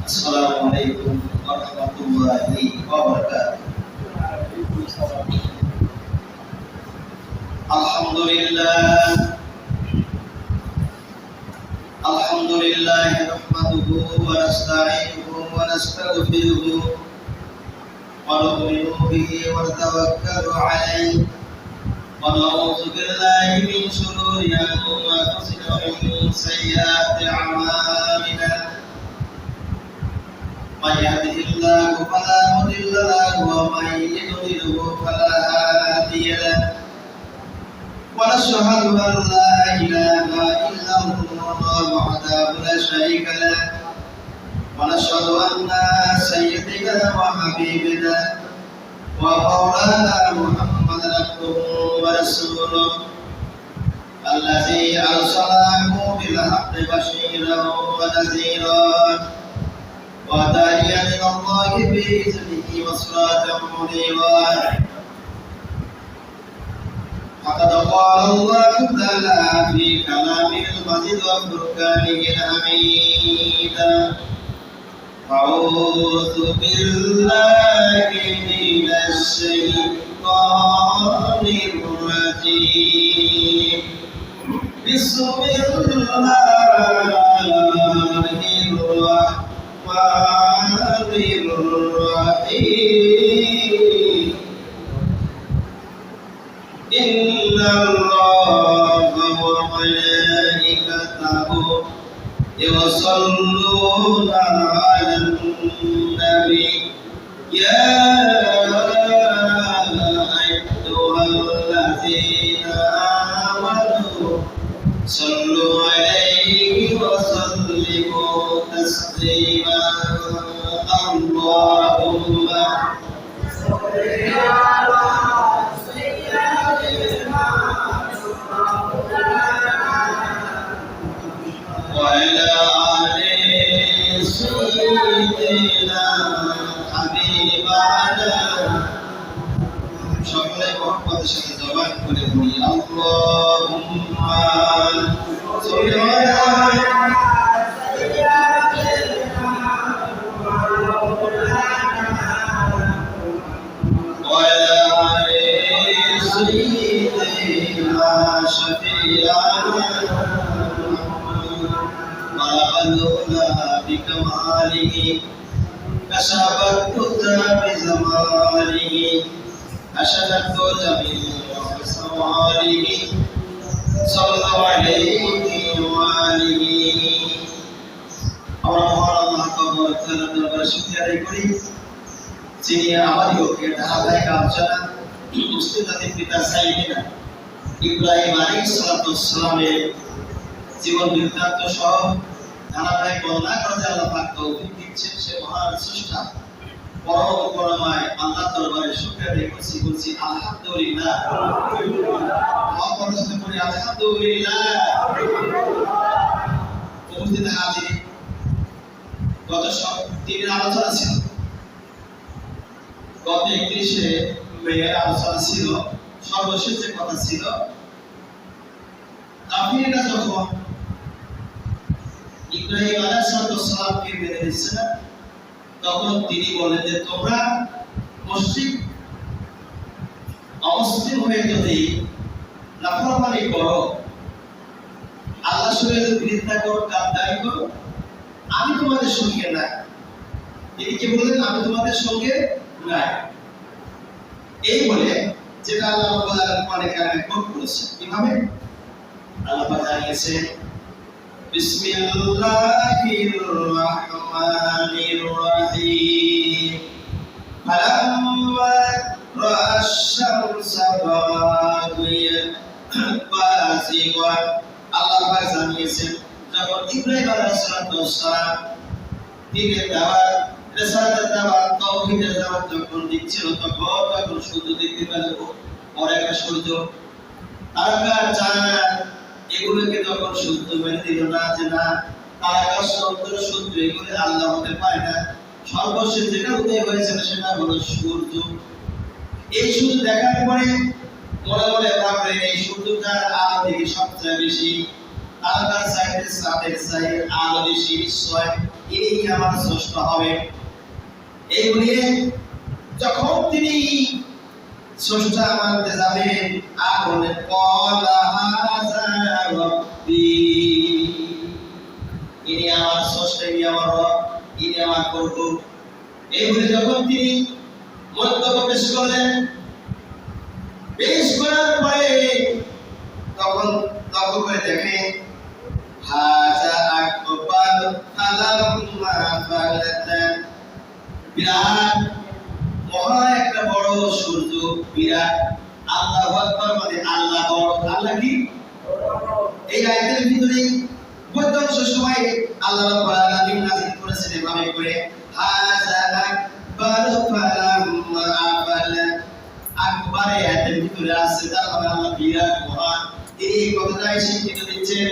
Assalamualaikum warahmatullahi wabarakatuh. Alhamdulillah nahmaduhu wa nasta'inuhu wa nastaghfiruhu wa nu'minu bihi wa natawakkalu 'alaihi wa na'udzu billahi min shururi anfusina wa min sayyiati a'malina. من يهده الله فلا مضل له ومن يضلل فلا هادي له ونشهد أن لا إله إلا الله وحده لا شريك له ونشهد أن سيدنا وحبيبنا ومولانا محمدا عبده ورسوله الذي أرسله بالحق بشيرا ونذيرا وداعيا إلى الله بإذنه وسراجا منيرا. فقد قال الله تعالى في كلامه المجيد وفرقانه الحميد: أعوذ بالله من الشيطان الرجيم. بسم الله الرحيم. إن الله وملائكته يصلون على النبي يا أيها الذين آمنوا صلوا عليه وسلموا تسليما. اللهم صل على سيدنا وعلى آل سيدنا حبيبنا. সকলে মহব্বতের সাথে জবান করে বলি আল্লাহুম্মা সাল্লি আলা بكماله كشف الهدى بزمانه أشهد جميع بسواله صلى عليه وآله. আমরা মহান আল্লাহ তাআলার দরবারে শুকরিয়া আদায় করি যিনি আমাদেরকে ঢাকায় কামচানা মুস্তাদের পিতা সাইয়েদনা ইব্রাহিম আলাইহিস সালামের জীবন বৃত্তান্ত সহ ধারাবাহিক বর্ণনা করে আল্লাহ পাক তৌফিক দিচ্ছেন। সে মহান স্রষ্টা পরম করুণাময় আল্লাহর দরবারে শুকরিয়া আদায় করছি, বলছি আলহামদুলিল্লাহ। মহাপরশে পড়ি আলহামদুলিল্লাহ। উপস্থিত হাজির, গত দিনের আলোচনা ছিল, গত 31শে মেয়ের আলোচনা ছিল, সর্বশেষ যে কথা ছিল কাফিররা যখন ইব্রাহিম আলাইহিস সালামকে মেনে নিচ্ছে না, তখন তিনি বলেন যে তোমরা মুশরিক অমুসলিম হয়ে যদি নাফরমানি করো, আল্লাহর সঙ্গে বিরোধিতা করো, গাদ্দারি করো, আমি তোমাদের সঙ্গে নাই। তিনি কি বললেন? আমি তোমাদের সঙ্গে নাই। এই বলে যেটা আল্লাহ রাব্বুল আলামিন কোরআনে কারিমে কোট করেছেন। কিভাবে? আল্লাহ পাক জানিয়েছেন বিসমিল্লাহির রহমানির রহিম। ফালাম্মা রাআশ শামসা বাযিগাত। আল্লাহ পাক জানিয়েছেন যখন ইব্রাহিম আলাইহিস সালাম দিনের দাওয়াত, রিসালাতের দাওয়াত, তাওহীদের দাওয়াত যখন দিচ্ছিল, তখন সূর্য দেখতে পেল, পরে একটা সূর্য, তারকা, চাঁদ, এগুলোকে তখন সূর্য মেনে দিল না, যে না, তারকা, চন্দ্র, সূর্য এগুলো আল্লাহ হতে পারে না। সর্বশেষ যেটা উদয় হয়েছে সেটা হলো সূর্য। এই সূর্য দেখার পরে মনে মনে ভাবলেন এই সূর্যটার আলো থেকে সবচেয়ে বেশি, তারকার চাইতে চাঁদের চাইতে আলো বেশি, নিশ্চয় ইনি আমার স্রষ্টা হবে। এই বলে যখন তিনি স্রষ্টা মানতে যাবেন আর বলেন ক্বালা হাযা রাব্বি, ইনি আমার স্রষ্টা, ইনি আমার রব, ইনি আমার প্রভু। এই বলে যখন তিনি মধ্যে প্রবেশ করলেন, বেশ করার পরে তখন লক্ষ্য করে দেখে হাযা আকবার ফালাম্মা ফালাতান, বিরাট মহা একটা বড় সূর্য, বিরাট। আল্লাহু আকবার মানে আল্লাহ বড়, আল্লাহ কি এই আয়াতের ভিতরে প্রত্যেক সময় আল্লাহ রাব্বুল আলামিন নাযিল করেছেন এভাবে করে হাযা আকবার ফালাম্মা ফালাতান। আকবার আয়াতের ভিতরে আছে তার মানে আল্লাহ বিরাট মহান। এই কথাটাই শিক্ষিত দিচ্ছেন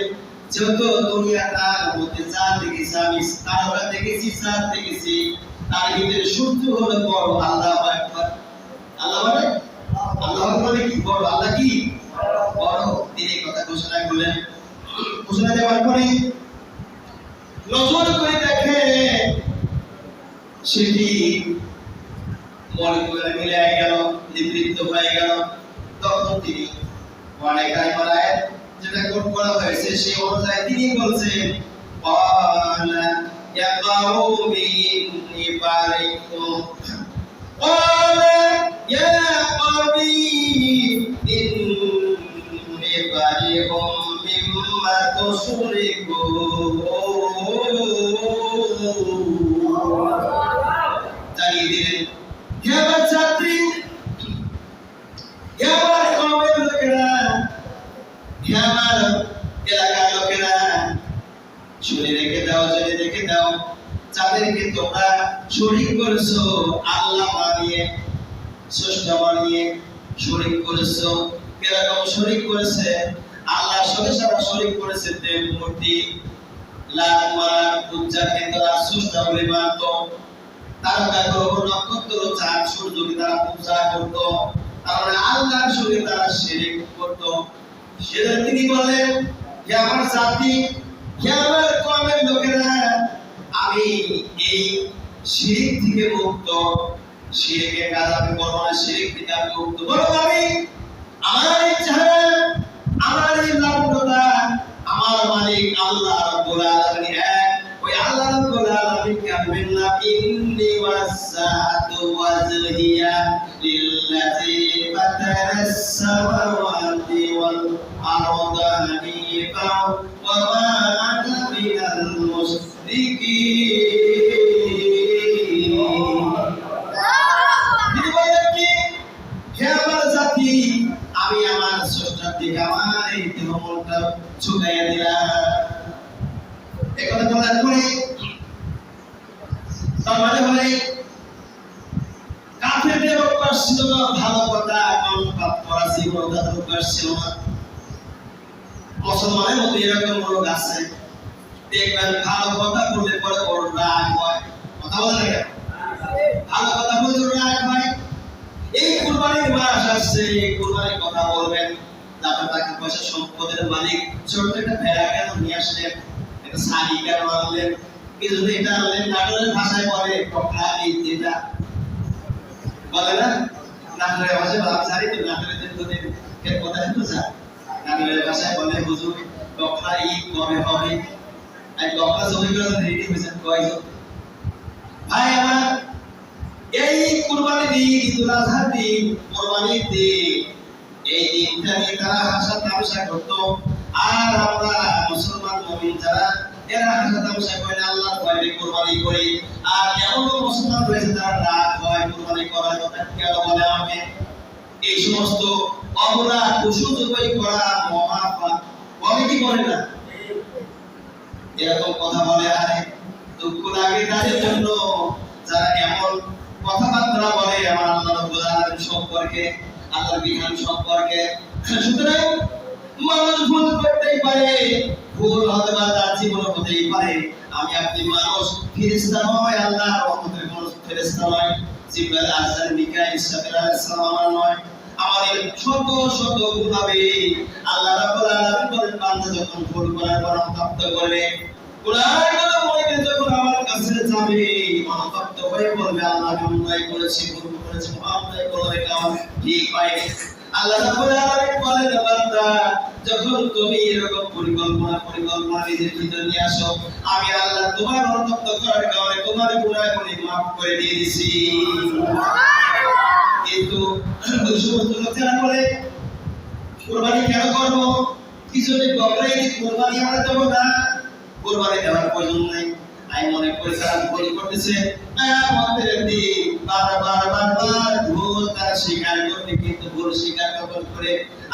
যেহেতু দুনিয়া তার মধ্যে চাঁদ দেখেছি, আমি তারা দেখেছি, চাঁদ দেখেছি, তার ভিতরে সূর্য হলো বড়। আল্লাহু আকবার, আল্লাহ মানে আল্লাহ মানে কি বড়, আল্লাহ কি বড়। তিনি কথা ঘোষণা করলেন। ঘোষণা দেওয়ার পরে নজর করে দেখে সেটি মলিকুলে মিলে গেল, নিবৃত্ত হয়ে গেল। তখন তিনি অনেক আয়াত যেটা কোট করা হয়েছে সেই অনুযায়ী তিনি বলছেন ক্বালা ইয়া কওমি ইন্নী বারিউম, ক্বালা ইয়া কওমি ইন্নী বারিউম মিম্মা তুশরিকুন। জানিয়ে দিলেন হে আমার ছাত্রী, হে আমার কওমের লোকেরা, হে আমার এলাকার লোকেরা, শুনে রেখে দাও, জেনে রেখে দাও, যাদেরকে তোমরা শরীক করেছো আল্লাহ বানিয়ে, স্রষ্টা বানিয়ে শরীক করেছো। কিরকম শরীক করেছে? আল্লাহর সাথে সারা শরীক করেছে দেব মূর্তি, লাত মারাত পূজাকে তারা স্রষ্টা বলে মানত, তারকা গ্রহ নক্ষত্র চাঁদ সূর্যকে তারা পূজা করত, তারপরে আল্লাহর সঙ্গে তারা শিরক করত। সেটা তিনি বলেন হে আমার জাতি, হে আমার কওমের লোকেরা, আমি এই শিরক থেকে মুক্ত, শিরকের কাজ আমি করব না, শিরক থেকে আমি মুক্ত। বরং আমি আমার ইচ্ছা, আমার এই লাভটা আমার মালিক আল্লাহ রাব্বুল আলামিন এক, ওই আল্লাহ রাব্বুল আলামিনকে আনবেন না। ইন্নী ওয়াসসাতু ওয়াজহিয়া লিল্লাযী ফাতারাস সামাওয়াতি ওয়াল আরদা হানিফা ওয়া মা আনা মিনাল মুশরিকিন। তিনি বলেন কি হে আমার জাতি, আমি আমার স্রষ্টার দিকে আমার এই দেহমনটা ঝুঁকাইয়া দিলাম। একথা বলার পরে তার মানে হলে কাফেরদের অভ্যাস ছিল না ভালো কথা পাপ করা, জীবন তাদের অভ্যাস ছিল না। মুসলমানের মধ্যে এরকম লোক আছে, দেখবেন ভালো কথা বললে পরে ওর রাগ হয়। কথা বলে না, ভালো কথা বললে রাগ হয়। এই কুরবানির মাস আসছে, এই কুরবানির কথা বলবেন, তারপর টাকা পয়সা সম্পদের মালিক ছোট্ট একটা ভেড়া কেন নিয়ে আসলেন, একটা শাড়ি কেন আনলেন, কিন্তু এটা আনলেন নাটোরের ভাষায় বলে টকা এই যেটা বলে না, নাটোরের ভাষায় বাপ শাড়ি তো নাটোরের তোদের এর কথা কিন্তু যা নাটোরের ভাষায় বলে হুজুর টকা ঈদ কবে হবে, আর টকা জমি করে রেডি হয়েছেন কয়জন ভাই আমার। এই কুরবানির ঈদ, ঈদুল আজহার দিন, কুরবানির দিন, এই দিনটা নিয়ে তারা হাসা তামাশা করতো। আর আমরা মুসলমান মুমিন যারা, এরা হাসা তামাশা করে আল্লাহর ভয়ে কুরবানি করি। আর এমন মুসলমান রয়েছে তারা রাগ হয় কুরবানি করার কথা কেন বলে আমাকে। এই সমস্ত অপরাধ পশু জবাই করা মহাপাপ বলে কি বলে না, এরকম কথা বলে। আরে দুঃখ লাগে তাদের জন্য যারা এমন কথাবার্তা বলে আমার আল্লাহ রাব্বুল আলামিন সম্পর্কে, আল্লাহর বিধান সম্পর্কে। সুতরাং মানুষ ভুল করতেই পারে, ভুল হতে পারে, তার জীবন হতেই পারে। আমি আপনি মানুষ, ফেরেশতা নয়, আল্লাহর রহমতের কোন ফেরেশতা নয়, জিবরাইল, আজরাইল, মিকাঈল, ইসরাফিল আলাইহিস সালাম নয়। আমাদের শত শত ভুল হবে। আল্লাহ রাব্বুল আলামিন বলেন বান্দা যখন ভুল করার পর প্রাপ্ত করবে, গুনাহগুলো মনে যখন আমার কাছে যাবে অনুতপ্ত হয়ে বলবে আল্লাহ আমি অন্যায় করেছি, ভুল করেছি, অন্যায় করে কাজ ঠিক পাইনি। আল্লাহ রাব্বুল আলামিন বলেন বান্দা যখন তুমি এরকম পরিকল্পনা নিজের ভিতরে নিয়ে আসো, আমি আল্লাহ তোমার অনুতপ্ত করার কারণে তোমার গুনাহগুলি maaf করে দিয়ে দিছি। কিন্তু ওই সমস্ত লোকেরা বলে কুরবানি কেন করব, কিছু নেই বকরাই দি কুরবানি আমরা দেব না, কুরবানি দেওয়ার প্রয়োজন নাই। আমি মনে করি তারা ভুল করতেছে, আমাদের দিন বারবার ভুল তারা স্বীকার করবে, কিন্তু ভুল স্বীকার করে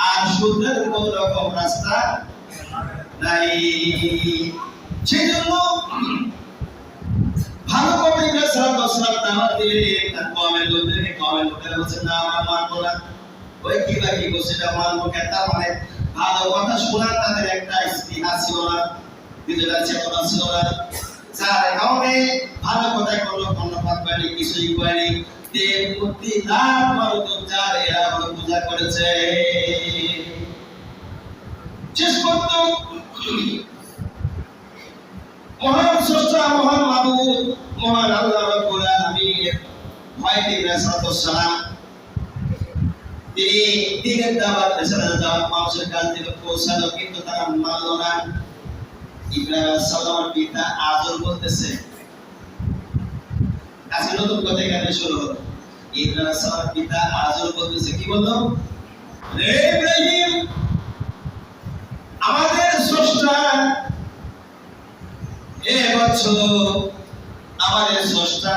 আর শুধরানোর কোন রকম রাস্তা নাই। সেই জন্য ভালো করে ইব্রাহিম সাল্লাল্লাহু আলাইহি ওয়াসাল্লাম দাওয়াত দিলেন, তার কওমের লোকেরা বলছে না আমরা মানবো না। ওই কি করছে এটা মানবো কেন? তার মানে ভালো কথা শোনার তাদের একটা স্পৃহা ছিল না, নিজেদের চেতনা ছিল না, যার কারণে ভালো কথায় কোনো কর্ণপাত করেনি, কিছুই করেনি। দেব মূর্তি তার মারুদুন যার এরা হলো পূজা করেছে। শেষ পর্যন্ত মহান স্রষ্টা, মহান মাবুদ, মহান আল্লাহ রাব্বুল আলামিন হয়তো ইব্রাহিম সাল্লাল্লাহু সালাম তিনি দিনের দাওয়াত রিসালাত দাওয়াত মানুষের কাছে থেকে পৌঁছালো, কিন্তু তারা মানলো না। ইব্রাহিম সাল্লামের পিতা আজর বলতেছে, আজকে নতুন কথা এখানে শুরু হলো। ইব্রাহিম সাল্লামের পিতা আজর বলতেছে, কি বললো? রে ইব্রাহিম, আমাদের স্রষ্টা এ বছর আমাদের স্রষ্টা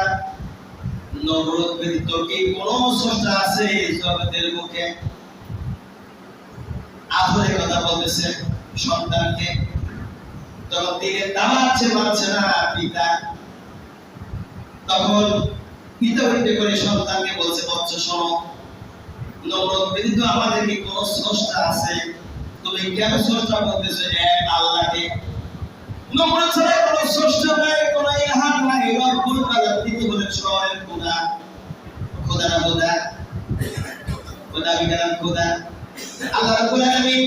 নমরুদ ব্যতীত কি কোনো স্রষ্টা আছে জগতের মুখে? আজরের কথা বলতেছে সন্তানকে, তখন দিনের দাওয়াত মানছে না পিতা, তখন পিতা হইতে করে সন্তানকে বলছে, বচ্চ শোনো, নমরুদ ব্যতীত আমাদের কি কোনো স্রষ্টা আছে? তুমি কেন স্রষ্টা বলতেছো এক আল্লাহকে? নমরুদ ছাড়া কোনো স্রষ্টা নাই, কোনো ইলাহ নাই, রব্বুল আলামিন তিনি হলেন স্বয়ং খোদা। খোদা না খোদা, খোদা বিকারাম খোদা। আল্লাহ রাব্বুল আলামিন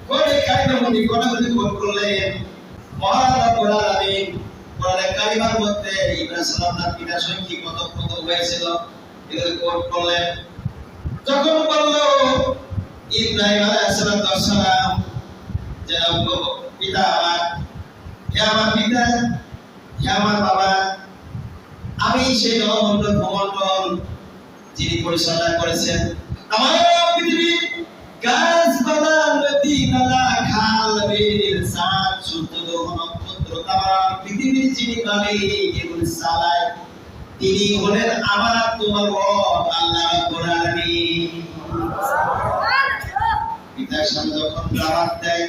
কোরআনে কারিমের মধ্যে কথাগুলি কোট করলেন। মহান রাব্বুল আলামিন কোরআনে কারিমের মধ্যে ইব্রাহিম সাল্লাল্লাহু আলাইহি পিতার সঙ্গে কি কথোপকথন হয়েছিল এগুলো কোট করলেন। যখন বলল ইব্রাহিম আলাইহিস সালাম যে পিতা আমার, হে আমার পিতা, হে আমার বাবা, আমি সেই জনমন্ডল ভূমন্ডল যিনি পরিচালনা করেছেন, আমার পৃথিবী গাছপালা, নদী নালা, খাল বিল, চাঁদ সূর্য গ্রহ নক্ষত্র তারা পৃথিবীর যিনি মালিক এগুলি চালায়, তিনি হলেন আমার তোমার রব আল্লাহ রাব্বুল আলামিন। পিতার সামনে যখন দাওয়াত দেয়,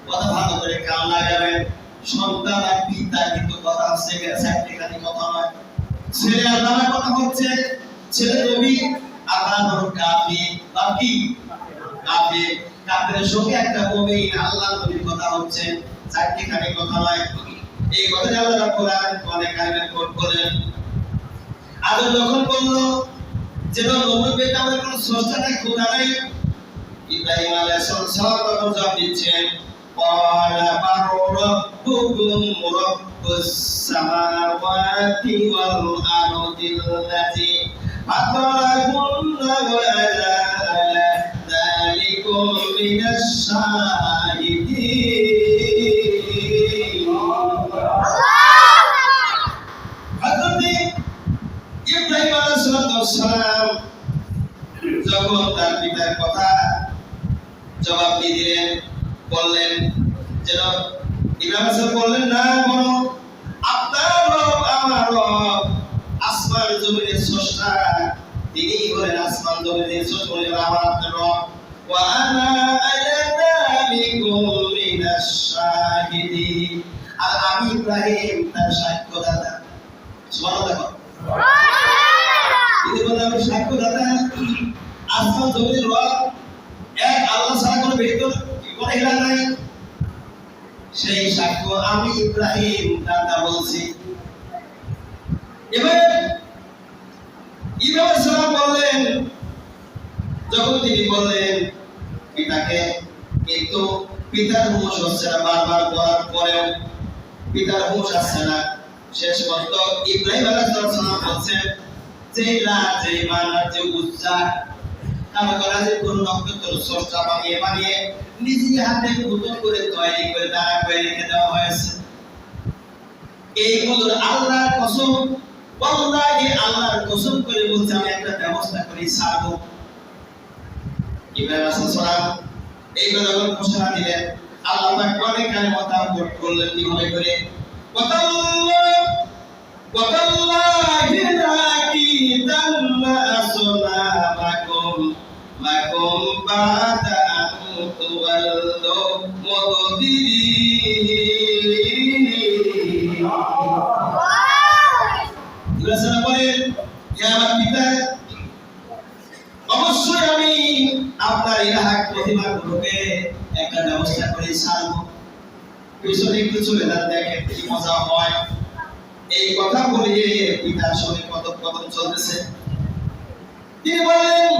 কথা ভালো করে কান লাগাবেন। সন্তান আর পিতা কিন্তু কথা হচ্ছে চারটিখানি কথা নয়। ছেলে আল্লাহর কথা হচ্ছে, ছেলে নবী, আল্লাহ হলো কাফির, বাকি কাফির, কাফিরের সঙ্গে একটা মুমিন আল্লাহর নবীর কথা হচ্ছে, চারটিখানি কথা নয়। এই কথাটা আল্লাহ রাব্বুল আলামিন কোরআনে কারিমে কোট করেন। আদম যখন বলল যে নবী বেটা আমাদের কোনো স্রষ্টা নাই, খোদা নাই, ইব্রাহিম আলাইহিস সালাম তখন জবাব দিচ্ছেন, قال من ربكم رب السماوات والأرض التي فطرهن وأنا على ذلكم من الشاهدين। حضرت ইব্রাহিম আলাইহিস সালাম যখন তার পিতার কথা জবাব দিলেন, বললেন যেন ইব্রাহিম বললেন, না বলো আপনার রব আমার রব, আসমান জমিনের স্রষ্টা, তিনি হলেন আসমান জমিনের স্রষ্টা, আমার আপনার রব। ওয়া আনা আলা যালিকুম মিনাশ শাহিদিন, আর আমি ইব্রাহিম তার সাক্ষ্যদাতা। সুবহানাল্লাহ, তিনি বলেন আমি সাক্ষ্যদাতা, আসমান জমিনের রব এক আল্লাহ ছাড়া কোনো ব্যক্তি কোনো ইলাহ নাই, সেই সাক্ষ্য আমি ইব্রাহিম দাদা বলছি। এবার ইব্রাহিম সালাম বললেন, যখন তিনি বললেন পিতাকে, কিন্তু পিতার হুঁশ হচ্ছে না, বারবার বলার পরেও পিতার হুঁশ আসছে না। শেষ পর্যন্ত ইব্রাহিম আলাইহিস সালাম বলছেন যে লাত যে মানাত যে উজ্জা কারণ করা যে কোন নক্ষত্র স্রষ্টা বানিয়ে নিজে হাতে পুতুল করে তৈরি করে দাঁড়া করে রেখে দেওয়া হয়েছে। এইগুলোর আল্লাহর কসম, ওয়াল্লাহি আল্লাহর কসম করে বলছে আমি একটা ব্যবস্থা করি ছাড়বো। ইব্রাহিম আলাইহিস সালাম এই কথা ঘোষণা দিলেন। আল্লাহ পাক অনেক কালেমা কোট করলেন কিভাবে করে ওয়াতাল্লাহি লাকিদান্না আসলামাকুম মাকুম বাদা আন তুওয়াল্লু মুদবিরিন। ঘোষণা করেন হে আমার পিতা, অবশ্যই আমি আপনার ইলাহা প্রতিমাগুলোকে একটা ব্যবস্থা করে ছাড়বো। পিছনে একটু চলে যান, দেখেন কি মজা হয়। এই কথা বলে পিতার সঙ্গে কথোপকথন চলতেছে। তিনি বলেন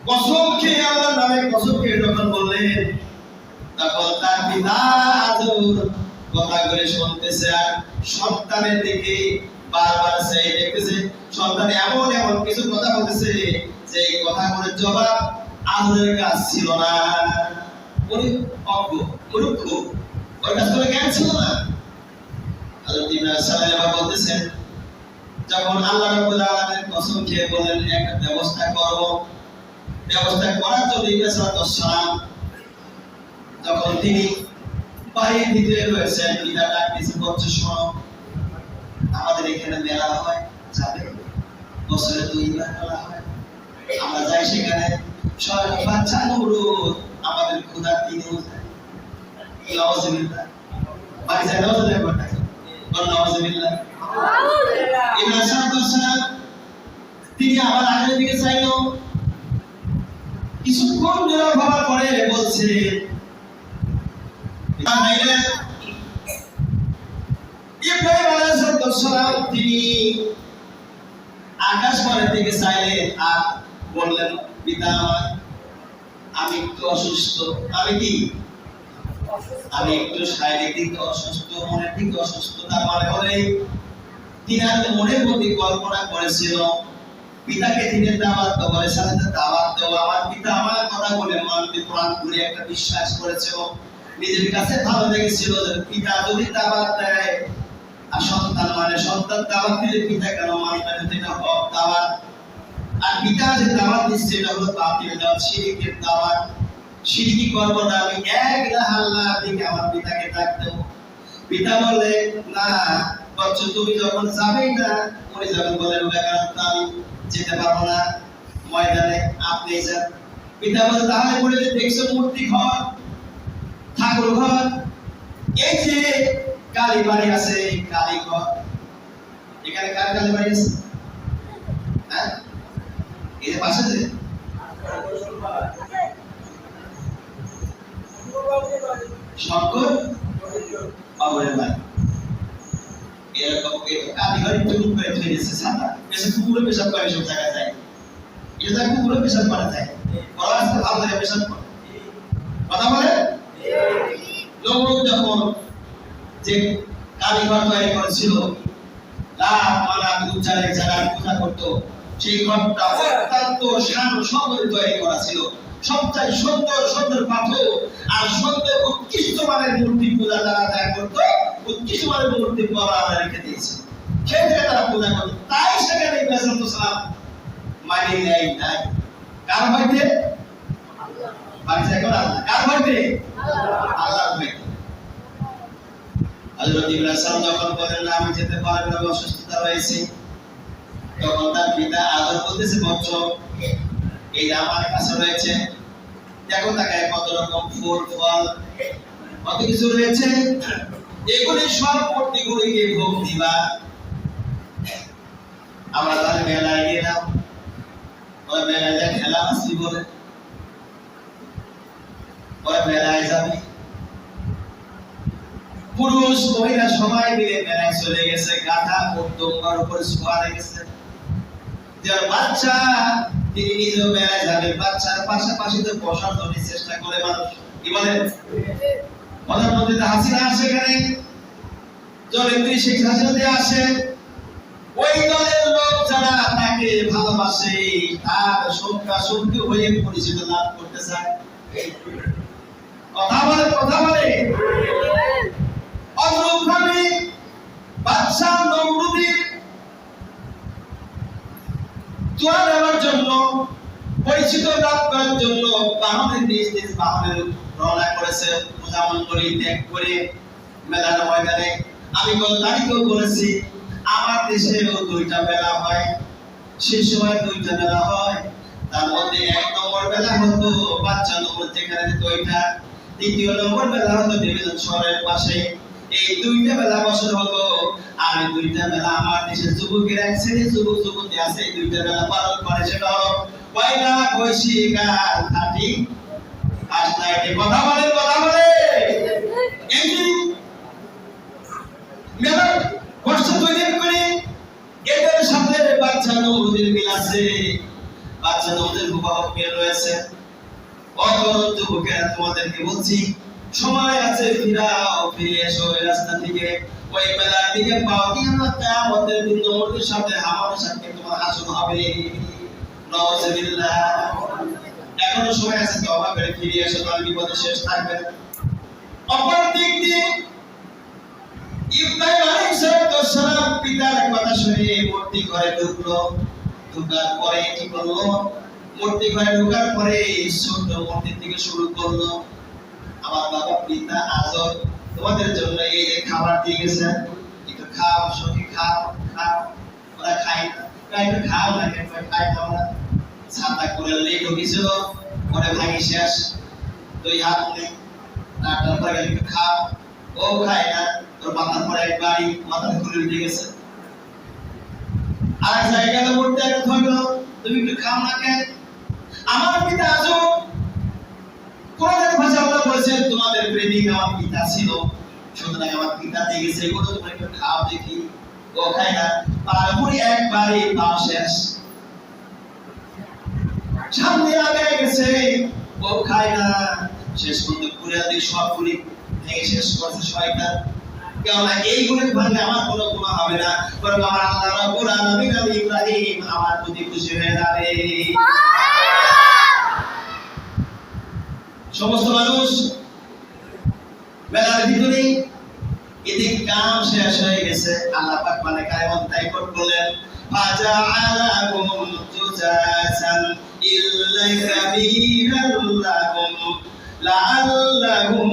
কসম খেয়ে আল্লাহর নামে কসম খেয়ে যখন বললেন, তখন তার পিতা আদর কথাগুলো শুনতেছে আর সন্তানের দিকে বারবার সেই দেখতেছে। সন্তান এমন এমন কিছু কথা বলতেছে যে এই কথাগুলোর জবাব আদরের কাজ ছিল না। উনি অজ্ঞ মূর্খ, ওর কাছে কোনো জ্ঞান ছিল না। হযরত ইব্রাহিম সাল্লাল্লাহু আলাইহি বলতেছেন যখন আল্লাহ রাব্বুল আলামিন কসম খেয়ে বলেন একটা ব্যবস্থা করব, ব্যবস্থা করার জন্য ইব্রাহিম সাল্লাম যখন তিনি বাড়ির ভিতরে রয়েছেন, পিতা ডাক দিয়েছে বলছে শোনো, আমাদের এখানে মেলা হয়, যাবে বছরে 2 বার মেলা হয়, আমরা যাই সেখানে সবাই বাচ্চা নুরুত আমাদের খোদার দিনেও যায়। নাউজুবিল্লাহ, বাড়ি যায় নাউজুবিল্লাহ করতে বল নাউজুবিল্লাহ। ইব্রাহিম সাল্লাম তিনি আবার আগের দিকে চাইলো, কিছুক্ষণ নীরব হওয়ার পরে বলছে ইব্রাহিম আলাইহিস সালাম তিনি আকাশ পানের দিকে চাইলেন আর বললেন পিতা আমার, আমি একটু অসুস্থ। আমি একটু শারীরিক দিকে অসুস্থ, মনের দিকে অসুস্থ। তার মানে হলে তিনি মনের মধ্যে কল্পনা করেছিল পিতাকে তিনি দাওয়াত দেওয়ার সাথে দাওয়াত দেওয়া, আমার পিতা আমার কথা বলে মানতে প্রাণ করে একটা বিশ্বাস করেছিল। নিজের কাছে ভালো লেগেছিল যে পিতা যদি দাওয়াত দেয় আর সন্তান মানে সন্তান দাওয়াত দিলে পিতা কেন মানবে না, এটা হক দাওয়াত। আর পিতা যে দাওয়াত দিচ্ছে এটা হলো বাতিল দাওয়াত, শিরকের দাওয়াত। শিরকি করব না, আমি এক ইলাহা আল্লাহর দিকে আমার পিতাকে ডাক দেব। পিতা বলে না বচ্চা তুমি যখন যাবেই না উনি যখন বলেন আমি যেতে পারবো না ময়দানে, আপনি যান। পিতা বলে তাহলে বলে দেখছো মূর্তি ঘর, ঠাকুর ঘর, এই যে কালী বাড়ি আছে, কালী ঘর, এখানে কার কালী বাড়ি আছে? হ্যাঁ, এই যে পাশে যে শঙ্কর বাবুরের বাড়ি, এরকম কালী ঘর একটু করে ফেলেছে সাদা, এসে কুকুরে পেশাব করে সব জায়গায় যায়। এটা কুকুরে পেশাব করা যায়, ওরা আজকে ভালো করে পেশাব করে কথা বলে। লোক যখন যে কালীঘর তৈরি করেছিল লাখ মালাক উচ্চারে যারা পূজা করতো, সেই ঘরটা অত্যন্ত শান শৌর্যে তৈরি করা ছিল। সবচেয়ে সুন্দর সুন্দর পাথর আর সুন্দর উৎকৃষ্ট মানের মূর্তি পূজা যারা করতো, উৎকৃষ্ট মানের মূর্তি পরা রেখে দিয়েছে, সেখানে তারা পূজা করতো। তাই সেখানে ইব্রাহিম সালাম মানি নেয় নাই কার হইতে বাড়ি থেকে আল্লাহ, কার হইতে আল্লাহ হইতে। হযরত ইব্রাহিম সালাম যখন বলেন না আমি যেতে পারবো না, অসুস্থতা রয়েছে, তখন তার পিতা আদর করতেছে বচ্চ এই আমার কাছে রয়েছে, দেখো তাকে কত রকম ফুল ফল কত কিছু রয়েছে, এগুলি সব মূর্তিগুলিকে ভোগ দিবা। আমরা তাহলে মেলায় গেলাম, ওই মেলায় যা খেলা আসি বলে ওই মেলায় যাবে, পুরুষ মহিলা সবাই মিলে মেলায় চলে গেছে, গাধা উদ্যমার উপর শোয়া লেগেছে। যার বাচ্চা তিনি নিজেও মেলায় যাবে, বাচ্চার পাশাপাশি তো বসার জন্য চেষ্টা করে মানুষ, কি বলে মনের মধ্যে হাসি না সেখানে জননেত্রী শেখ হাসিনা আসে, ওই দলের লোক যারা তাকে ভালোবাসে তার সঙ্গা সঙ্গী হয়ে পরিচিত লাভ করতে চায়। কথা বলে অনুরূপভাবে বাদশাহ নমরুদের দোয়া নেওয়ার জন্য, পরিচিত লাভ করার জন্য বাহনের নিজ নিজ বাহনের রওনা করেছে। মুজামন্তরী ত্যাগ করে মেলার ময়দানে আমি গত তারিখেও বলেছি, আমার দেশেও দুইটা মেলা হয়, সেই সময় দুইটা মেলা হয়। তার মধ্যে 1 নম্বর মেলা হতো বাচ্চা নম্বর যেখানে দুইটা, দ্বিতীয় নম্বর মেলা হতো ডিভিশন শহরের পাশে। এই দুইটা মেলা বছর হতো। আর এই দুইটা মেলা আমার দেশের যুবকের এক শ্রেণীর যুবক যুবতী আছে, এই দুইটা মেলা পালন করে। সেটা হলো পয়লা বৈশাখ আর 30 কথা বলে এই মেলা বর্ষ 2 দিন করে এদের সাথে বাচ্চা নবুদের মিল আছে, বাচ্চা নবুদের মুবারক মিল রয়েছে। অতরন্ত যুবকেরা তোমাদেরকে বলছি, সময় আছে, ফিরে এসো এই রাস্তা থেকে, ওই মেলার দিকে পাও দিয়ে কিয়ামতের দিন নবুদের সাথে আমাদের সাথে তোমার হাসর হবে। নাউজুবিল্লাহ। এখনো সময় আছে, তওবা করে ফিরে এসো, তাহলে বিপদে শেষ থাকবে। অপর দিক দিয়ে ইব্রাহিম আলাইহিস সালাম পিতার কথা শুনে মূর্তি ঘরে ঢুকলো। ঢোকার পরে কি করলো? মূর্তি ঘরে ঢোকার পরে ছোট মূর্তি থেকে শুরু করলো, আমার বাবা পিতা আজব তোমাদের জন্য এই যে খাবার দিয়ে গেছে, একটু খাও, সখী খাও। ওরা খায় না, একটু খাও না, খাই না। ওরা ছাতা করে লেট ঢুকেছিল, পরে ভাঙি শেষ, 2 হাত নেই, তারপরে একটু খাও। ও খায় না, তোর মাথার পরে এক বাড়ি মাথার খুলে উঠে গেছে। আর জায়গাটা বলতে একটা ধরলো, তুমি একটু খাও না কেন? আমার পিতা আজও কোরআনের ভাষা আল্লাহ বলেছেন, তোমাদের প্রেমিক আমার পিতা ছিল, সুতরাং আমার পিতা দিয়ে গেছে, এগুলো তোমরা একটু খাও দেখি। ও খায় না, তারপরে একবারে পাও শেষ, সামনে আগায় গেছে, ও খায় না, শেষ পর্যন্ত পুরো দিক সব পুরি ভেঙে শেষ করছে শয়তান। কেননা এইগুলো ভাঙলে আমার কোনো গুনাহ হবে না, বরং আমার আল্লাহ রাব্বুল আলামিন ইব্রাহিম আমার প্রতি খুশি হয়ে যাবে। সমস্ত মানুষ মেলার ভিতরে এদিক কাম শেষ হয়ে গেছে। আল্লাহ পাক মানে কায়মত তাই করলেন, ফাজাআলাকুম জুজাসান ইল্লা কাবীরান লাকুম লাআল্লাহুম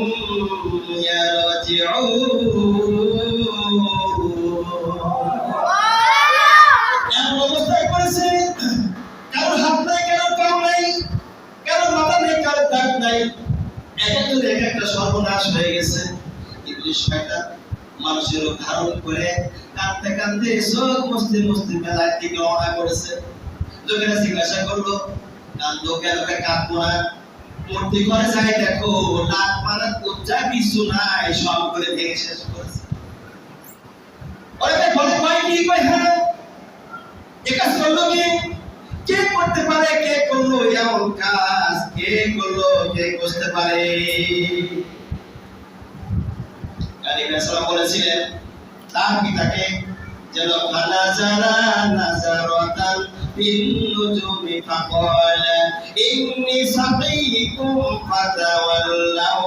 ইয়ারজিউন। এমন অবস্থায় করেছে, কারোর হাত নাই, কারোর পা নাই, কারোর মাথা নেই, কারোর দাঁত নাই, একজনের এক একটা সর্বনাশ হয়ে গেছে। ইবলিস শয়তান মানুষের ধারণ করে কাঁদতে কাঁদতে সব মস্তি মেলার দিকে রওনা করেছে। লোকেরা জিজ্ঞাসা করলো, কান্দো কেন? কাঁদবো না, মূর্তি ঘরে যাই দেখো, লাখ মারার উচ্চা কিছু নাই, সব করে ভেঙে শেষ করেছে। বলে কয় কি? কয় হ্যাঁ, এ কাজ করলো কে করতে পারে? কে করলো এমন কাজ? কে করলো? কে করতে পারে? বলেছিলেন তার পিতাকে যেন ফানাজারা নাজারাতান ফিন নুজুমি ফাকালা ইন্নী সাকিকুম ফাতাওয়াল্লাউ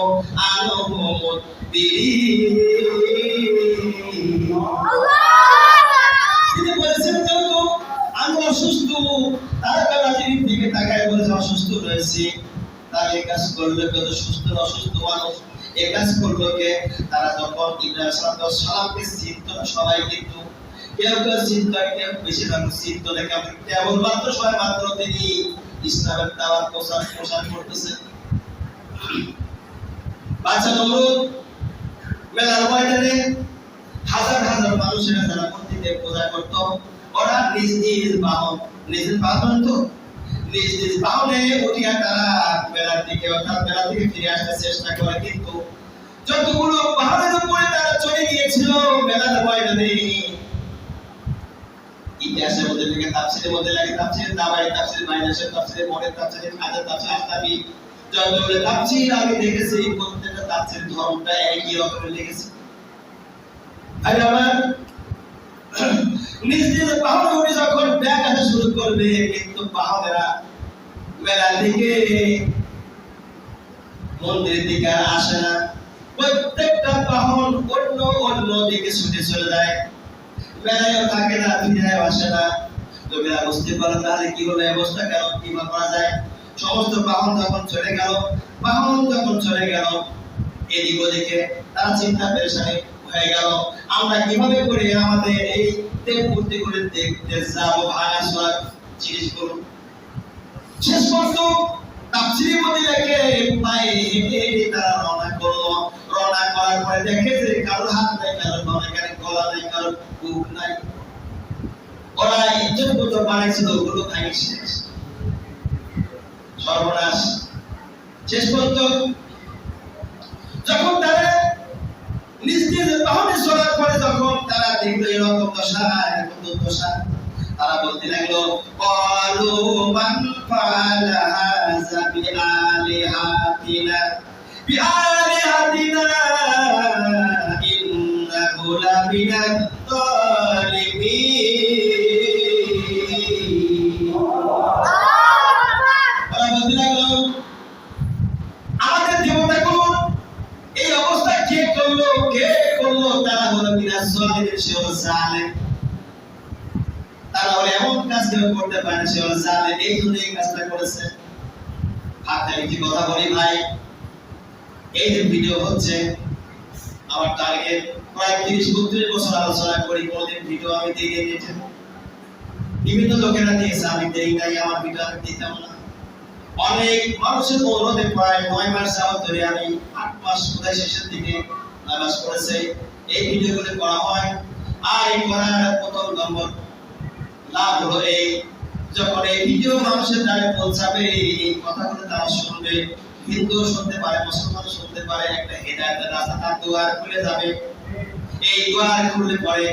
আনহু মুদবিরিন। তিনি বলেছেন যেহেতু আমি অসুস্থ, তারকারাজির দিকে তাকায় বলেছে অসুস্থ রয়েছে, তাহলে কাজ করলে কত সুস্থ অসুস্থ মানুষ এই কাজ করলো কে? তারা যখন ইব্রাহিম সালামকে চিনতো না, সবাই কিন্তু কেউ চিনতো, কেউ বেশিরভাগ চিনতো না, কেবলমাত্র সবাই মাত্র তিনি ইসলামের দাওয়াত প্রচার করতেছেন। বাচ্চা নমরুদ মেলার ময়দানে হাজার হাজার মানুষেরা যারা মূর্তিতে পূজা করতো, ওরা নিজ নিজ বাহনে উঠিয়া তারা মেলার দিকে অর্থাৎ মেলা থেকে ফিরে আসতে চেষ্টা করে। কিন্তু যতগুলো পাহাড়ের উপরে তারা চলে গিয়েছিল মেলার ময়দানে, ইতিহাসের মধ্যে থেকে তাফসীরের মধ্যে লাগে, তাফসীর দাবাই, তাফসীর মাইনাসের, তাফসীর মনের, তাফসীর খাজা, তাফসীর আস্তাবি, যতগুলো তাফসীর আমি দেখেছি প্রত্যেকটা তাফসীর ধর্মটা একই রকমের লেগেছে। আর আমার নিজ নিজ বাহন যখন ব্যাগ আসা শুরু করবে, কিন্তু বাহনেরা মেলা থেকে মন্দিরের দিকে আসে না। প্রত্যেকটা বাহন অন্য অন্য দিকে ছুটে চলে যায়, মেলায়ও থাকে না, ফিরে আসে না। লোকেরা বুঝতে পারে তাহলে কি হলো, অবস্থা কেন, কি করা যায়। সমস্ত বাহন যখন চলে গেল এদিক ওদিকে, তারা চিন্তা পেরেশানি হয়ে গেল, আমরা কিভাবে করে আমাদের এই তেমূর্তি করে দেখতে যাবো ভাঙাচোরা জিনিসগুলো। শেষ পর্যন্ত তাফসীরের মধ্যে লেখে পায়ে হেঁটে হেঁটে তারা রওনা করলো। রওনা করার পরে দেখে যে কারোর হাত নাই, কারোর পা নাই, কারোর গলা নাই, কারোর বুক নাই। ওরা ইজ্জত মতো বানাইছিল, ওগুলো ভাঙে শেষ, সর্বনাশ। শেষ পর্যন্ত যখন তারা নিজ নিজ বাহনে চলার পরে যখন তারা দেখলো এরকম দশা, তারা বলতে লাগলো, ক্বালু মান ফাআলা হাযা বিআলিহাতিনা ইন্নাহু লামিনাদ যালিমিন। ওরা বলতে লাগলো, আমাদের দেবতাগুলো এই অবস্থা কে করলো? তারা হলো মিনাজ যালিমিন, সে হলো জালেম। তারা হলো এমন কাজ কেউ করতে পারে না, সে হলো জালেম, এই জন্য এই কাজটা করেছে। আপনাকে কি কথা বলি ভাই, এই যে ভিডিও হচ্ছে, আমার টার্গেট প্রায় 30-32 বছর আলোচনা করি, কোনদিন ভিডিও আমি দিই নেটে। বিভিন্ন লোকেরা দিয়েছে, আমি দেই নাই, আমার ভিডিও আমি দিতাম না। অনেক মানুষের অনুরোধে প্রায় 9 মাস যাবত ধরে আমি 8 মাস প্রায় শেষের দিকে নামাজ পড়েছে, এই ভিডিওগুলো করা হয়। আর এই করার প্রথম নম্বর লাভ হলো এই, যখন এই ভিডিও মানুষের দ্বারা পৌঁছাবে, এই কথাগুলো তারা শুনবে, হিন্দু শুনতে পারে, মুসলমান শুনতে পারে, একটা হেদায়েতের রাস্তা তার দুয়ার খুলে যাবে। এই দুয়ার খুললে পরে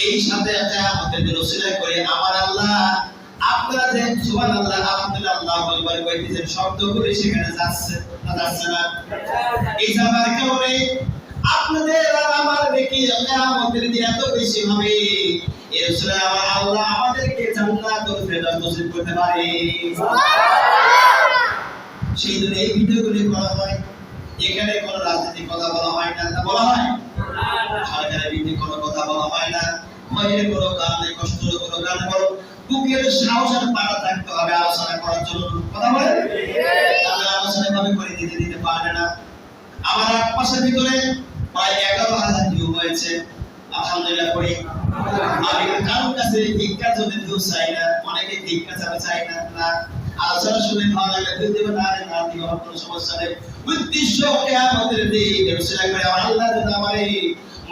এই সাথে আমাদের রসিলা করে আমার আল্লাহ, আপনারা যে সুবহানাল্লাহ আলহামদুলিল্লাহ বলবার কইতেছেন, শব্দগুলো সেখানে যাচ্ছে না, যাচ্ছে না? এই যাবার কারণে আপনাদের আর আমার নেকি আমাদের দিন এত বেশি হবে। এই রসুলা আমার আল্লাহ আমাদেরকে জান্নাতুল ফেরদাউস নসিব করতে পারে। সেই জন্য এই ভিডিওগুলি করা হয়। এখানে কোনো রাজনৈতিক কথা বলা হয় না, বলা হয় সরকারের বিরুদ্ধে কোনো কথা বলা হয় না, ভয়ের কোনো কারণে, কষ্টের কোনো কারণে, বরং বুকের সাহস আর পাড়া থাকতে হবে আলোচনা করার জন্য। কথা বলে তাহলে আলোচনা ভাবে করে দিতে পারবে না। আমার 8 মাসের ভিতরে প্রায় 11,000 ভিউ হয়েছে, আলহামদুলিল্লাহ করি। আমি কারোর কাছে ভিক্ষা যদি ভিউ চাই না, অনেকে ভিক্ষা চাই না, না আলোচনা শুনে ভালো লাগলে ভিউ দেবে, না না দিব, কোনো সমস্যা নেই। উদ্দেশ্য কিয়ামতের দিন রসুল করে আমার আল্লাহ যদি আমারে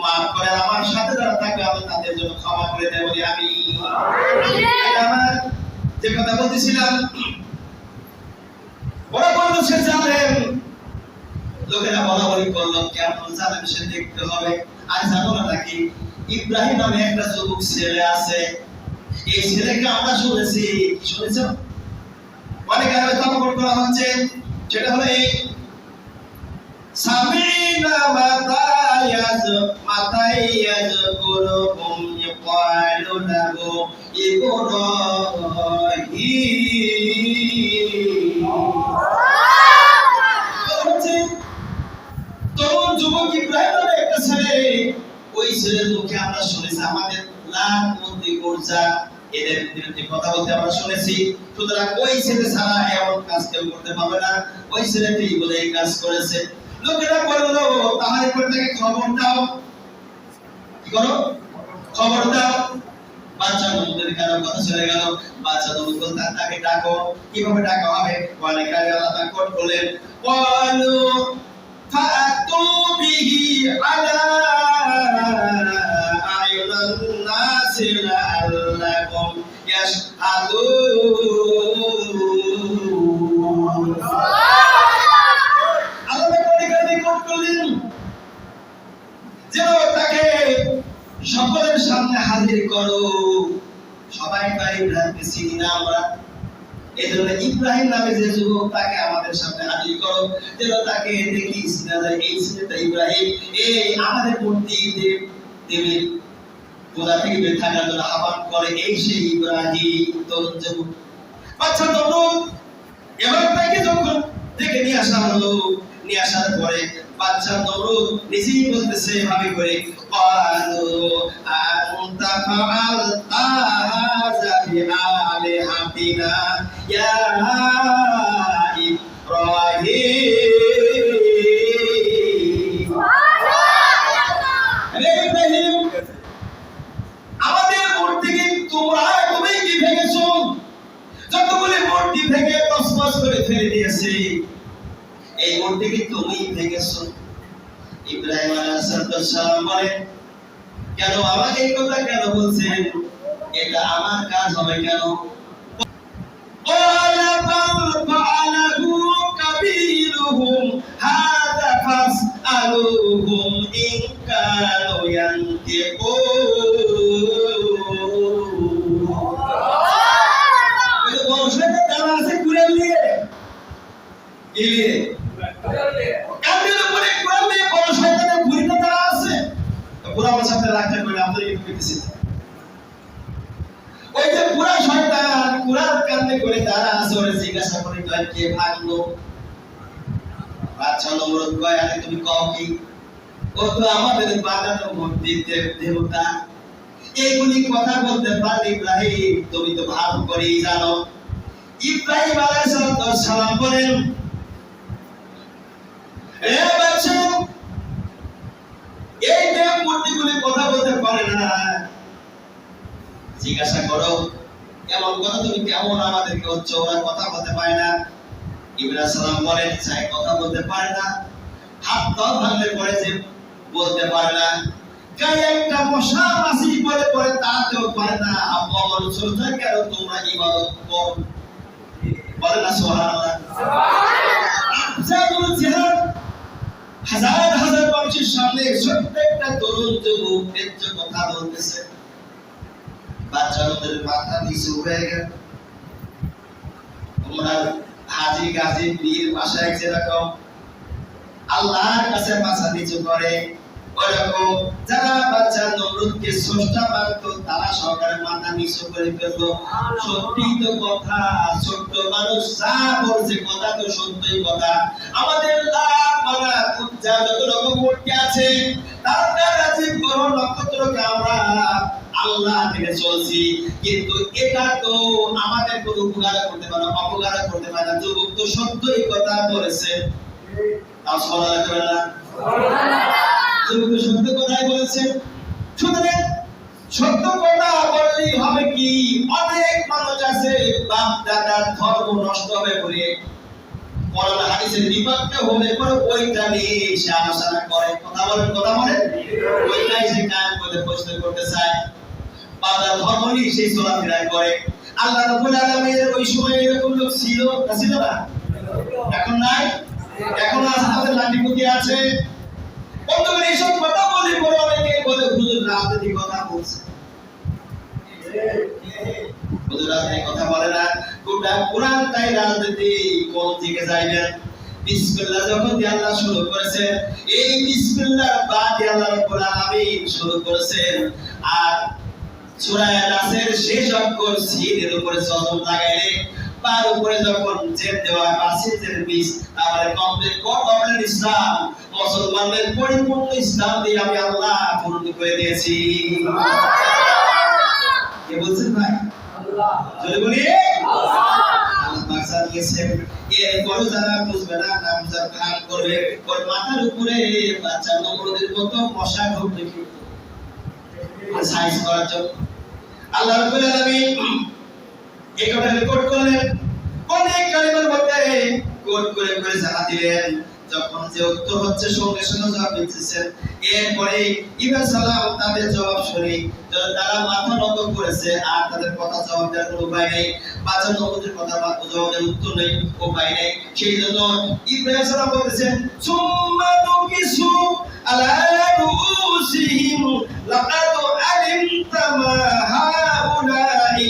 মাফ করে, আমার সাথে যারা থাকবে আমি তাদের জন্য ক্ষমা করে দেব, বলি আমি। আমার যে কথা বলতেছিলাম, ওরা বলল সে জালেম, লোকেরা বলা বলি করলো কেমন জালেম সে দেখতে হবে। আর জানো না নাকি ইব্রাহিম নামে একটা যুবক ছেলে আছে, এই ছেলেকে আমরা শুনেছি, শুনেছ অনেক আগে তর্ক করা হচ্ছে, সেটা হলো এই সামিনা মাতায়াজ গুরুকুম ইয়াকালু লাহু ইব্রাহিম। তরুণ যুবক ইব্রাহিম নামে একটা ছেলে, ওই ছেলের মুখে আমরা শুনেছি, আমাদের লাখ মন্ত্রী গোর্জা এদের বিরুদ্ধে কথা বলতে আমরা শুনেছি। সুতরাং ওই ছেলে ছাড়া এমন কাজ কেউ করতে পারবে না, ওই ছেলেটি বলে এই কাজ করেছে। লোকেরা বলল তাহলে পরে তাকে খবর দাও, কি করো, খবর দাও। বাচ্চা নবুদের কারো কথা চলে গেল, বাচ্চা নবুদ তাকে ডাকো। কিভাবে ডাকা হবে? অনেক আগে আল্লাহ কোট বলেন, ক্বালু ফাতু বিহি আলা আয়ুনান নাস লাআল্লাকুম ইয়াশহাদুন। যেন তাকে সকলের সামনে হাজির করো। সবাই তাই ইব্রাহিমকে চিনি না আমরা, এই জন্য ইব্রাহিম নামে যে যুবক তাকে আমাদের সামনে হাজির করো, যেন তাকে দেখি চিনা যায় এই ছেলেটা ইব্রাহিম। এই আমাদের মূর্তি দেবীর পূজা থেকে বের থাকার জন্য আহ্বান করে এই সেই ইব্রাহিম তরুণ যুবক। বাচ্চা নমরুদ এবার তাকে যখন ডেকে নিয়ে আসা হলো, নিয়ে আসার পরে বাচ্চা নমরুদ নিজেই বলতেছে ভাবে করে ক্বালু আনতা ফাআলতা হাযা বিআলিহাতিনা ইয়া ইব্রাহিম। আরে ইব্রাহিম, আমাদের মূর্তিকে তোমরা তুমি কি ভেঙেছো? যতগুলি মূর্তি ভেঙে তছনছ করে ফেলে দিয়েছে, এই মূর্তিকে তুমি ভেঙেছো। ইব্রাহিম আলাইহিস সালাম বলেন, কেন আমাকে এই কথা কেন বলছেন? এটা আমার কাজ হবে কেন? قال بل فعله كبيرهم هذا فاسألوهم إن كانوا ينطقون। বংশটা তারা আছে কুরআন নিয়ে এলিয়ে কাদের উপরে কুরআন নিয়ে বড় শয়তানের ভুঁড়িটা তারা আছে। কুরআন সাথে রাখতে করে আপনাদের কি কইতেছে? ওই যে পুরা শয়তান কুরআন কান্দে করে তারা আছে, ওরে জিজ্ঞাসা করে কয় কে ভাঙলো? বাচ্চা নমরুদ কয়, আরে তুমি কও কি? ও তো আমাদের বানানো মূর্তির দেবতা। এইগুলি কথা বলতে পারলে ইব্রাহিম তুমি তো ভালো করেই জানো। ইব্রাহিম আলাইহিস সালাম বলেন, এ বাচ্চা, এই দেব মূর্তিগুলি কথা বলতে পারে না, জিজ্ঞাসা করো এমন কথা তুমি কেমন আমাদেরকে হচ্ছে ওরা কথা বলতে পারে না? ইব্রাহিম সালাম বলেন, চাই কথা বলতে পারে না, হাত পা ভাঙলে পরে যে বলতে পারে না, গায়ে একটা মশা মাছি পরে পরে তাতেও পারে না। অমন সরজা কেন তোমরা ইবাদত করো? বলে না সুবহানাল্লাহ। আফজালুল জিহাদ হাজার হাজার মানুষের সামনে প্রত্যেকটা তরুণ যুবক ন্যায্য কথা বলতেছে। বাচ্চাদের মাথা নিচু হয়ে গেল। তোমরা হাজি গাজী পীর বাসায় যেরকম আল্লাহর কাছে মাথা নিচু করে, ওরকম যারা বাচ্চা নমরুদকে স্রষ্টা মানতো তারা সরকারের মাথা নিচু করে ফেললো। সত্যি তো কথা, ছোট্ট মানুষ যা বলছে কথা তো সত্যই কথা। আমাদের লাখ মানা যা যত রকম মূর্তি আছে, তার রাজীব গ্রহ নক্ষত্রকে আমরা আল্লাহ থেকে চলছি, কিন্তু এটা তো আমাদের কোনো উপকার করতে পারে না, অপকার করতে পারে না। যুবক তো সত্যই কথা বলেছে, সুবহানাল্লাহ করে না? যুবক তো সত্য কথাই বলেছে। সুতরাং সত্য কথা বললেই হবে কি? অনেক মানুষ আছে বাপ দাদার ধর্ম নষ্ট হবে বলে কোরআন হাদিসের বিপক্ষে হলে পরে ওইটা নিয়ে সে আলোচনা করে, কথা বলেন ওইটাই সে কায়েম করে প্রশ্ন করতে চায়। বাবা ধর্ম নিয়ে সেই চলাফেরা করে। আল্লাহ রাব্বুল আলামিনের ওই সময় এরকম লোক ছিল না? এখন নাই? এখন আছে, তাদের লাঠিপতি আছে। বন্ধুগণ, এইসব কথা বলে পরে অনেকে বলে হুজুর রাজনীতি কথা বলছে। হুজুর রাজনীতি কথা বলে না, গোটা কোরআন তাই রাজনীতি কোন দিকে যাইবেন। বিসমিল্লাহ যখন দিয়ে আল্লাহ শুরু করেছেন, এই বিসমিল্লাহ বাদে আল্লাহ রাব্বুল আলামিন শুরু করেছেন। আর সূরা নাসের শেষ অক্ষর সিনের উপরে জজম লাগাইলে তার উপরে যখন জেদ দেওয়া বাসিদের বিষ তারপরে কমপ্লিট কমপ্লিট ইসলাম, মুসলমানদের পরিপূর্ণ ইসলাম দিয়ে আমি আল্লাহ পূর্ণ করে দিয়েছি। কে বলছেন ভাই? আল্লাহ। জোরে বলি আল্লাহ। আল্লাহ বাঁচা দিয়েছেন। এরপর যারা বুঝবে না, নামজার ভাগ করবে, ওর মাথার উপরে বাচ্চা নমরুদের মতো মশা ঢুকবে কি সাইজ করার জন্য। আল্লাহ রাব্বুল আলামিন এই কথা রেকর্ড করলেন, অনেক কালিমার মধ্যে কোড করে করে জানা দিলেন। যখন যে উত্তর হচ্ছে সঙ্গে সঙ্গে জবাব দিচ্ছেন। এরপরে ইব্রাহিম সালাম তাদের জবাব শুনি, তারা মাথা নত করেছে আর তাদের কথা জবাব দেওয়ার কোনো উপায় নেই। বাচ্চা নবুদের কথা জবাবের উত্তর নেই, উপায় নেই। সেই জন্য ইব্রাহিম সালাম বলেছেন, সুম্মা তুকিসু আলা রুসিহিম লাকাদ আলিমতা মা হাউলাই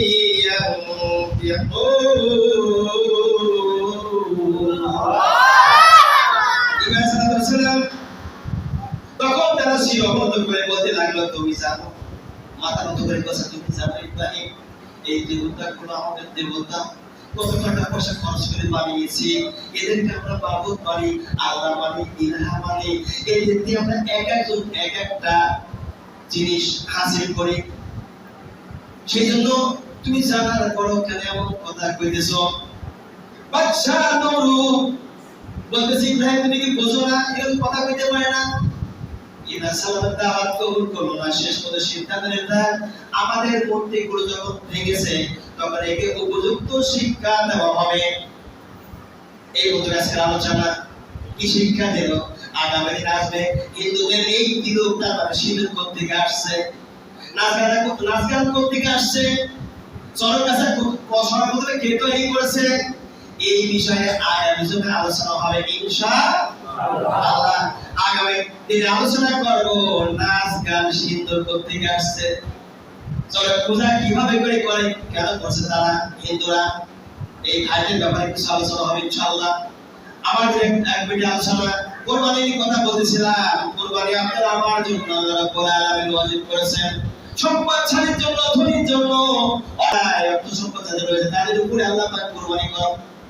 তখন তারা শিরোবদ্ধ করে বলতে লাগলো, তুমি মাথা নত করে কথা তুমি জানো ইব্রাহিম এই দেবতাগুলো আমাদের দেবতা কত টাকা পয়সা খরচ করে বানিয়েছি এদেরকে আমরা মাবুদ মানি আল্লাহ মানি ইলাহা মানি এদের দিয়ে আমরা এক একজন এক একটা জিনিস হাসিল করি সেই জন্য তুমি জানার পরও কেন এমন কথা কইতেছো বাদশা নমরুদ বলতেছি ইব্রাহিম তুমি কি বোঝো না এরকম কথা কইতে পারে না ইনা সালামের দাওয়াত কবুল করলো না শেষ পর্যন্ত সিদ্ধান্ত নিলেন আমাদের মূর্তিগুলো যখন ভেঙেছে তখন একে উপযুক্ত শিক্ষা দেওয়া হবে এই মতো আজকের আলোচনা কি শিক্ষা দিল আগামী দিন আসবে হিন্দুদের এই তিলকটা মানে সিঁদুর করতে আসছে নাচগান করতে আসছে চরকাছা সর্বপ্রথমে কে তৈরি করেছে এই বিষয়ে আয়োজনে আলোচনা হবে ইনশাআল্লাহ আগামী দিনে আলোচনা করব নাচ গান সিন্দুর করতে আসছে চরক পূজা কিভাবে করে কেন করছে তারা হিন্দুরা এই খাদ্যের ব্যাপারে কিছু আলোচনা হবে ইনশাআল্লাহ আমাদের এক ভিডিও আলোচনা কুরবানির কথা বলতেছিলাম কুরবানি আপনারা আমার জন্য আল্লাহ রাব্বুল আলামিন ওয়াজিব করেছেন সম্পদশালীর জন্য ধনীর জন্য অর্থ সম্পদ যাদের রয়েছে তাদের উপরে আল্লাহ পাক কুরবানি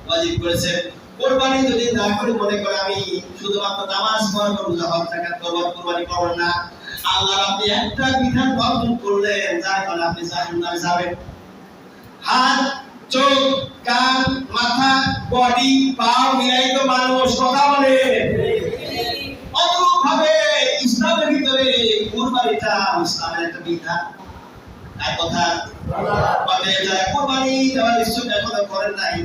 ওয়াজিব করেছেন কুরবানি যদি না করে মনে করে আমি শুধুমাত্র নামাজ পড়ব রোজা হজ যাকাত করব কুরবানি করব না আল্লাহ আপনি একটা বিধান পালন করলেন যার কারণে আপনি জাহান্নামে যাবেন হাত চোখ কান মাথা বডি পাও মিলাই তো মানুষ কথা বলে অনুরূপভাবে ইসলামের ভিতরে কুরবানিটা ইসলামের একটা বিধান তাই কথা বলে যারা কুরবানি দেওয়ার ইচ্ছুক এখনো করেন নাই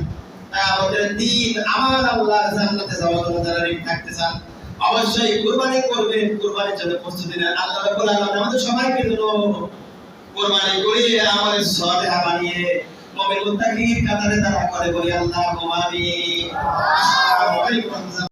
আমাদের দিন আমার আল্লাহর জান্নাতে যাওয়ার জন্য যারা রেডি থাকতে চান অবশ্যই কুরবানি করবেন কুরবানির জন্য প্রস্তুতি নেন আল্লাহ রাব্বুল আলামিন আমাদের সবাইকে যেন কুরবানি করে আমাদের সালেহা বানিয়ে মুমিন মুত্তাকির কাতারে দাঁড়া করে বলি আল্লাহুম্মা আমিন আসসালামু আলাইকুম